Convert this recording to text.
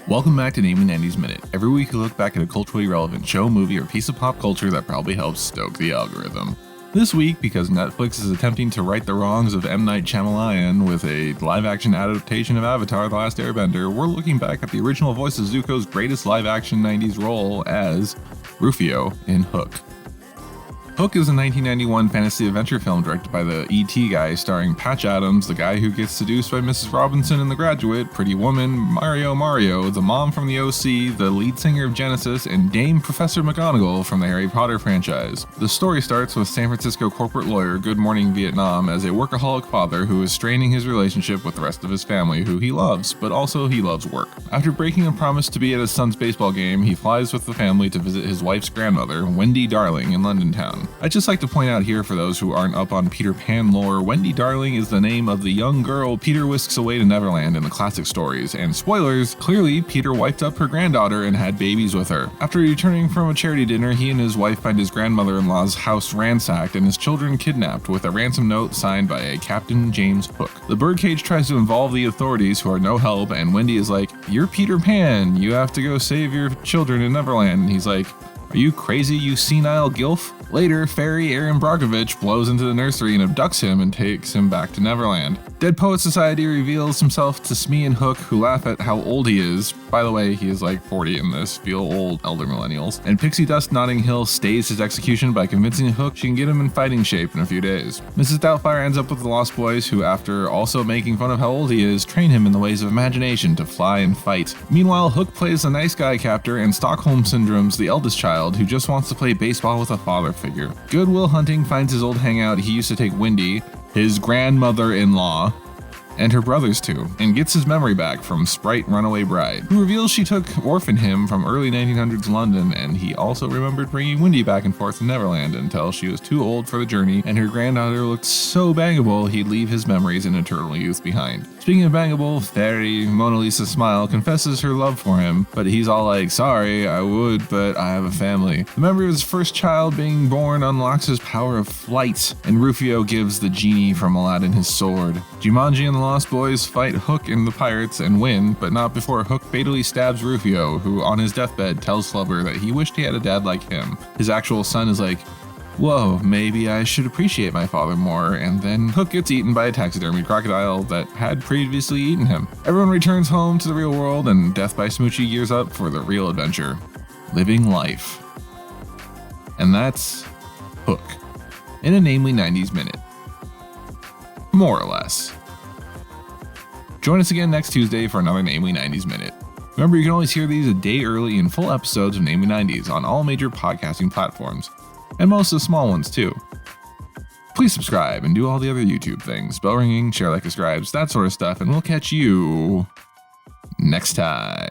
Welcome back to Naming 90s Minute. Every week we look back at a culturally relevant show, movie, or piece of pop culture that probably helps stoke the algorithm. This week, because Netflix is attempting to right the wrongs of M. Night Shyamalan with a live-action adaptation of Avatar: The Last Airbender, we're looking back at the original voice of Zuko's greatest live-action 90s role as Rufio in Hook. Hook is a 1991 fantasy adventure film directed by the E.T. guy, starring Patch Adams, the guy who gets seduced by Mrs. Robinson in The Graduate, Pretty Woman, Mario, the mom from the OC, the lead singer of Genesis, and Dame Professor McGonagall from the Harry Potter franchise. The story starts with San Francisco corporate lawyer Good Morning Vietnam as a workaholic father who is straining his relationship with the rest of his family, who he loves, but also he loves work. After breaking a promise to be at his son's baseball game, he flies with the family to visit his wife's grandmother, Wendy Darling, in London town. I'd just like to point out here, for those who aren't up on Peter Pan lore, Wendy Darling is the name of the young girl Peter whisks away to Neverland in the classic stories, and spoilers, clearly Peter wiped up her granddaughter and had babies with her. After returning from a charity dinner, he and his wife find his grandmother-in-law's house ransacked and his children kidnapped with a ransom note signed by a Captain James Hook. The birdcage tries to involve the authorities, who are no help, and Wendy is like, "You're Peter Pan, you have to go save your children in Neverland," and he's like, "Are you crazy, you senile gilf?" Later, fairy Aaron Brockovich blows into the nursery and abducts him and takes him back to Neverland. Dead Poet Society reveals himself to Smee and Hook, who laugh at how old he is. By the way, he is like 40 in this, feel old, elder millennials. And Pixie Dust Notting Hill stays his execution by convincing Hook she can get him in fighting shape in a few days. Mrs. Doubtfire ends up with the Lost Boys, who, after also making fun of how old he is, train him in the ways of imagination to fly and fight. Meanwhile, Hook plays the nice guy captor, and Stockholm Syndrome's the eldest child, who just wants to play baseball with a father figure. Good Will Hunting finds his old hangout he used to take Wendy, his grandmother-in-law, and her brothers to, and gets his memory back from Sprite Runaway Bride, who reveals she took orphaned him from early 1900s London, and he also remembered bringing Wendy back and forth to Neverland until she was too old for the journey, and her granddaughter looked so bangable he'd leave his memories in eternal youth behind. Speaking of bangable, fairy Mona Lisa Smile confesses her love for him, but he's all like, "Sorry, I would, but I have a family." The memory of his first child being born unlocks his power of flight, and Rufio gives the genie from Aladdin his sword. Jumanji and the Lost Boys fight Hook and the pirates and win, but not before Hook fatally stabs Rufio, who on his deathbed tells Flubber that he wished he had a dad like him. His actual son is like, "Whoa, maybe I should appreciate my father more," and then Hook gets eaten by a taxidermied crocodile that had previously eaten him. Everyone returns home to the real world, and Death by Smoochie gears up for the real adventure, living life. And that's Hook, in a Namely 90s Minute. More or less. Join us again next Tuesday for another Namely 90s Minute. Remember, you can always hear these a day early in full episodes of Namely 90s on all major podcasting platforms, and most of the small ones too. Please subscribe and do all the other YouTube things, bell ringing, share, like, subscribes, that sort of stuff, and we'll catch you next time.